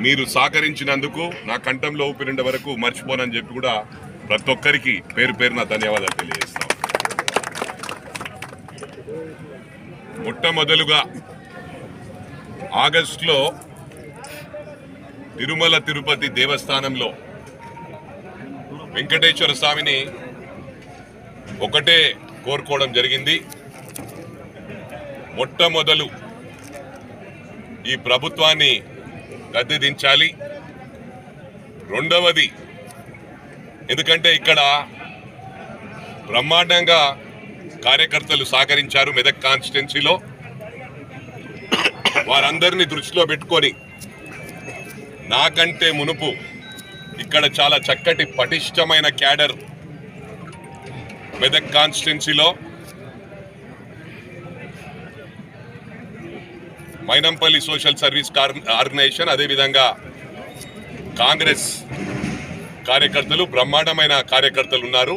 మీరు సహకరించినందుకు నా కంఠంలో ఊపిరిండే వరకు మర్చిపోనని చెప్పి కూడా ప్రతి ఒక్కరికి పేరు పేరున ధన్యవాదాలు తెలియజేస్తాం. మొట్టమొదలుగా ఆగస్టులో తిరుమల తిరుపతి దేవస్థానంలో వెంకటేశ్వర స్వామిని ఒకటే కోరుకోవడం జరిగింది. మొట్టమొదలు ఈ ప్రభుత్వాన్ని గద్దె దించాలి. రెండవది, ఎందుకంటే ఇక్కడ బ్రహ్మాండంగా కార్యకర్తలు సహకరించారు మెదక్ కాన్స్టిట్యున్సీలో. వారందరినీ దృష్టిలో పెట్టుకొని నాకంటే మునుపు ఇక్కడ చాలా చక్కటి పటిష్టమైన క్యాడర్ మెదక్ కాన్స్టిట్యున్సీలో మైనంపల్లి సోషల్ సర్వీస్ ఆర్గనైజేషన్, అదేవిధంగా కాంగ్రెస్ కార్యకర్తలు, బ్రహ్మాండమైన కార్యకర్తలు ఉన్నారు.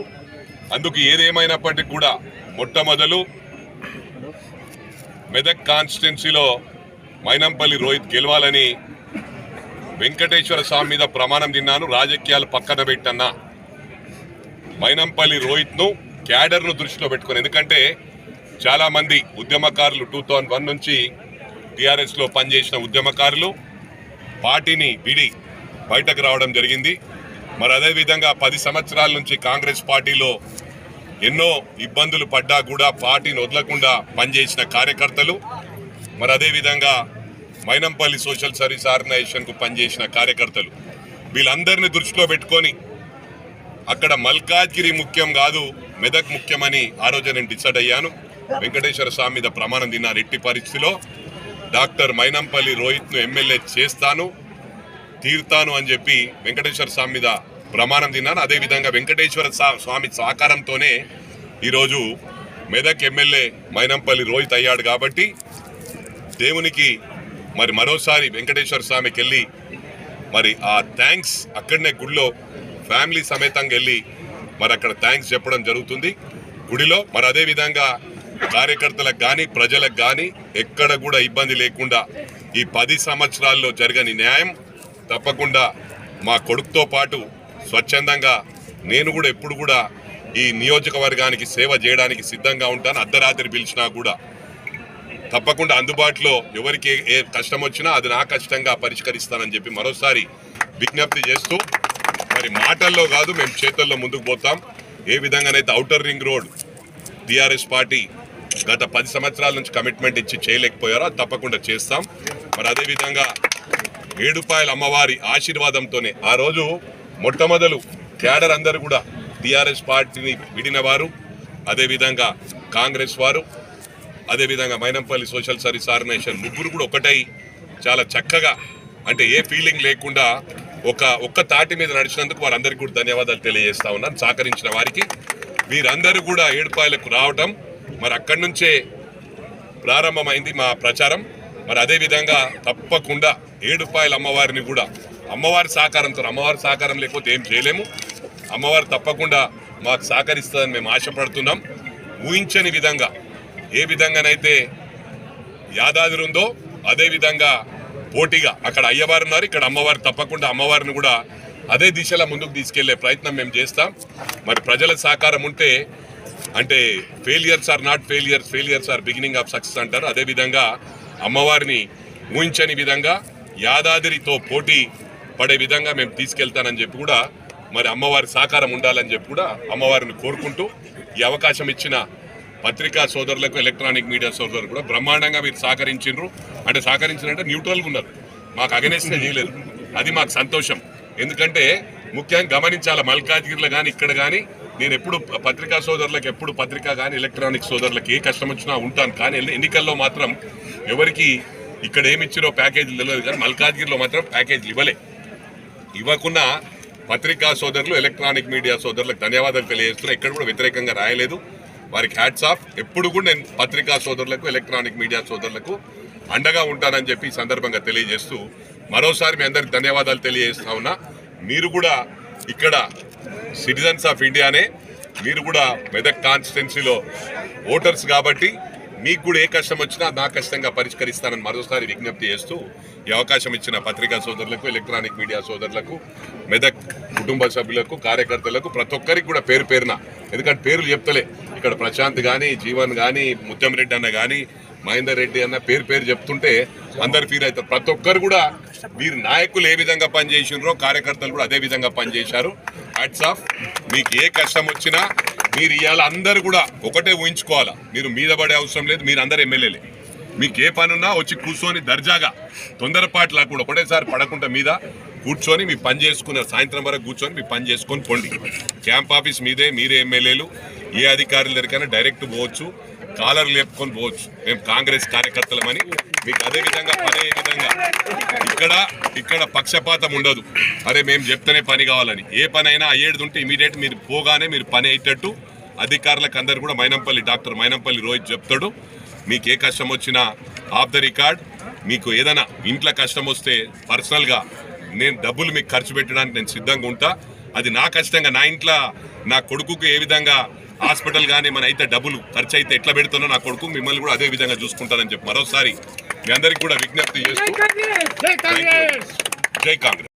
అందుకు ఏదేమైనప్పటికీ కూడా మొట్టమొదలు మెదక్ కాన్స్టిట్యున్సీలో మైనంపల్లి రోహిత్ గెలవాలని వెంకటేశ్వర స్వామి మీద ప్రమాణం తిన్నాను. రాజకీయాలు పక్కన పెట్టన్నా మైనంపల్లి రోహిత్ను క్యాడర్ను దృష్టిలో పెట్టుకుని, ఎందుకంటే చాలామంది ఉద్యమకారులు 2001 నుంచి టీఆర్ఎస్లో పనిచేసిన ఉద్యమకారులు పార్టీని విడి బయటకు రావడం జరిగింది. మరి అదేవిధంగా 10 సంవత్సరాల నుంచి కాంగ్రెస్ పార్టీలో ఎన్నో ఇబ్బందులు పడ్డా కూడా పార్టీని వదలకుండా పనిచేసిన కార్యకర్తలు, మరి అదేవిధంగా మైనంపల్లి సోషల్ సర్వీస్ ఆర్గనైజేషన్కు పనిచేసిన కార్యకర్తలు, వీళ్ళందరినీ దృష్టిలో పెట్టుకొని అక్కడ మల్కాజ్గిరి ముఖ్యం కాదు మెదక్ ముఖ్యమని ఆ రోజు నేను డిసైడ్ అయ్యాను. వెంకటేశ్వర స్వామి మీద ప్రమాణం తిన్నారు. ఎట్టి పరిస్థితిలో డాక్టర్ మైనంపల్లి రోహిత్ను ఎమ్మెల్యే చేస్తాను, తీరుతాను అని చెప్పి వెంకటేశ్వర స్వామి మీద ప్రమాణం తిన్నాను. అదేవిధంగా వెంకటేశ్వర స్వామి సహకారంతోనే ఈరోజు మెదక్ ఎమ్మెల్యే మైనంపల్లి రోహిత్ అయ్యాడు. కాబట్టి దేవునికి మరి మరోసారి వెంకటేశ్వర స్వామికి వెళ్ళి మరి ఆ థ్యాంక్స్ అక్కడనే గుడిలో ఫ్యామిలీ సమేతంగా వెళ్ళి మరి అక్కడ థ్యాంక్స్ చెప్పడం జరుగుతుంది గుడిలో. మరి అదేవిధంగా కార్యకర్తలకు కానీ ప్రజలకు కానీ ఎక్కడ కూడా ఇబ్బంది లేకుండా ఈ 10 సంవత్సరాల్లో జరగని న్యాయం తప్పకుండా మా కొడుకుతో పాటు స్వచ్ఛందంగా నేను కూడా ఎప్పుడు కూడా ఈ నియోజకవర్గానికి సేవ చేయడానికి సిద్ధంగా ఉంటాను. అర్ధరాత్రి పిలిచినా కూడా తప్పకుండా అందుబాటులో ఎవరికి ఏ కష్టం వచ్చినా అది నా కష్టంగా పరిష్కరిస్తానని చెప్పి మరోసారి విజ్ఞప్తి చేస్తూ, మరి మాటల్లో కాదు మేము చేతుల్లో ముందుకు పోతాం. ఏ విధంగానైతే outer ring road TRS party గత 10 సంవత్సరాల నుంచి కమిట్మెంట్ ఇచ్చి చేయలేకపోయారో అది తప్పకుండా చేస్తాం. మరి అదేవిధంగా ఏడుపాయల అమ్మవారి ఆశీర్వాదంతోనే ఆ రోజు మొట్టమొదలు క్యాడర్ అందరూ కూడా టీఆర్ఎస్ పార్టీని విడిన వారు, అదేవిధంగా కాంగ్రెస్ వారు, అదేవిధంగా మైనంపల్లి సోషల్ సర్వీస్ ఆర్గనైజేషన్ ముగ్గురు కూడా ఒకటై చాలా చక్కగా, అంటే ఏ ఫీలింగ్ లేకుండా ఒక్క తాటి మీద నడిచినందుకు వారందరికీ కూడా ధన్యవాదాలు తెలియజేస్తా ఉన్నాను. సహకరించిన వారికి వీరందరూ కూడా ఏడుపాయలకు రావటం, మరి అక్కడి నుంచే ప్రారంభమైంది మా ప్రచారం. మరి అదేవిధంగా తప్పకుండా ఏడుపాయల అమ్మవారిని కూడా అమ్మవారి సహకారంతో, అమ్మవారి సహకారం లేకపోతే ఏం చేయలేము. అమ్మవారు తప్పకుండా మాకు సహకరిస్తుందని మేము ఆశపడుతున్నాం. ఊహించని విధంగా ఏ విధంగానైతే యాదాద్రి ఉందో అదేవిధంగా పోటీగా అక్కడ అయ్యవారు ఉన్నారు, ఇక్కడ అమ్మవారు. తప్పకుండా అమ్మవారిని కూడా అదే దిశలో ముందుకు తీసుకెళ్లే ప్రయత్నం మేము చేస్తాం. మరి ప్రజల సహకారం ఉంటే, అంటే failures are not failures, failures are beginning of success అంటారు. అదేవిధంగా అమ్మవారిని ఊహించని విధంగా యాదాద్రితో పోటీ పడే విధంగా మేము తీసుకెళ్తానని చెప్పి కూడా, మరి అమ్మవారి సహకారం ఉండాలని చెప్పి కూడా అమ్మవారిని కోరుకుంటూ, ఈ అవకాశం ఇచ్చిన పత్రికా సోదరులకు, ఎలక్ట్రానిక్ మీడియా సోదరులు కూడా బ్రహ్మాండంగా మీరు సహకరించారు. అంటే సహకరించారంటే న్యూట్రల్గా ఉన్నారు, మాకు అగెనెస్ట్గా చేయలేదు. అది మాకు సంతోషం. ఎందుకంటే ముఖ్యంగా గమనించాలి, మల్కాజ్గిరిలో కానీ ఇక్కడ కానీ నేను ఎప్పుడు పత్రికా సోదరులకు, ఎప్పుడు పత్రికా కానీ ఎలక్ట్రానిక్ సోదరులకు ఏ కష్టం వచ్చినా ఉంటాను. కానీ ఎన్నికల్లో మాత్రం ఎవరికి ఇక్కడ ఏమి ఇచ్చిరో ప్యాకేజీలు తెలియదు, కానీ మల్కాజ్గిరిలో మాత్రం ప్యాకేజీలు ఇవ్వకుండా పత్రికా సోదరులు, ఎలక్ట్రానిక్ మీడియా సోదరులకు ధన్యవాదాలు తెలియజేస్తున్నా. ఇక్కడ కూడా వ్యతిరేకంగా రాయలేదు, వారికి హ్యాట్స్ ఆఫ్. ఎప్పుడు కూడా నేను పత్రికా సోదరులకు, ఎలక్ట్రానిక్ మీడియా సోదరులకు అండగా ఉంటానని చెప్పి ఈ సందర్భంగా తెలియజేస్తూ మరోసారి మీ అందరికి ధన్యవాదాలు తెలియజేస్తా ఉన్నా. మీరు కూడా ఇక్కడ సిటిజన్స్ ఆఫ్ ఇండియానే, మీరు కూడా మెదక్ కాన్స్టిట్యున్సీలో ఓటర్స్ కాబట్టి మీకు కూడా ఏ కష్టం వచ్చినా నా కష్టంగా పరిష్కరిస్తానని మరోసారి విజ్ఞప్తి చేస్తూ ఈ అవకాశం ఇచ్చిన పత్రికా సోదరులకు, ఎలక్ట్రానిక్ మీడియా సోదరులకు, మెదక్ కుటుంబ సభ్యులకు, కార్యకర్తలకు, ప్రతి ఒక్కరికి కూడా పేరు పేరున, ఎందుకంటే పేర్లు చెప్తలే ఇక్కడ ప్రశాంత్ కానీ, జీవన్ కానీ, ముత్యం రెడ్డి అన్న కానీ, మహేందర్ రెడ్డి అన్న పేరు చెప్తుంటే అందరు ఫీల్ అవుతారు. ప్రతి ఒక్కరు కూడా మీరు నాయకులు ఏ విధంగా పనిచేసినారో కార్యకర్తలు కూడా అదే విధంగా పనిచేశారు. Hats off. మీకు ఏ కష్టం వచ్చినా మీరు ఇవాళ అందరు కూడా ఒకటే ఊహించుకోవాలా, మీరు మీద పడే అవసరం లేదు, మీరు అందరు ఎమ్మెల్యేలే. మీకు ఏ పని ఉన్నా వచ్చి కూర్చొని దర్జాగా తొందరపాటు లేకుండా ఒకటేసారి పడకుండా మీద కూర్చొని మీ పని చేసుకున్న సాయంత్రం వరకు కూర్చొని మీ పని చేసుకొని పోండి. క్యాంప్ ఆఫీస్ మీదే, మీరే ఎమ్మెల్యేలు. ఏ అధికారుల దగ్గరైనా డైరెక్ట్ పోవచ్చు, కాలర్ లేపుకొని పోవచ్చు. మేము కాంగ్రెస్ కార్యకర్తలమని మీకు అదే విధంగా పనే విధంగా ఇక్కడ పక్షపాతం ఉండదు. అరే మేము చెప్తేనే పని కావాలని, ఏ పని అయినా అయ్యేది ఉంటే ఇమీడియట్ మీరు పోగానే మీరు పని అయ్యేటట్టు అధికారులకు అందరు కూడా డాక్టర్ మైనంపల్లి రోహిత్ చెప్తాడు. మీకు ఏ కష్టం వచ్చినా ఆఫ్ ద రికార్డ్, మీకు ఏదైనా ఇంట్లో కష్టం వస్తే పర్సనల్గా నేను డబ్బులు మీకు ఖర్చు పెట్టడానికి నేను సిద్ధంగా ఉంటా. అది నా కష్టంగా నా ఇంట్లో నా కొడుకుకు ఏ విధంగా హాస్పిటల్ కానీ మన అయితే డబ్బులు ఖర్చు అయితే ఎట్లా పెడుతున్నా నా కొడుకు మిమ్మల్ని కూడా అదే విధంగా చూసుకుంటానని చెప్పి మరోసారి మీ అందరికి కూడా విజ్ఞప్తి చేస్తూ జై కాంగ్రెస్.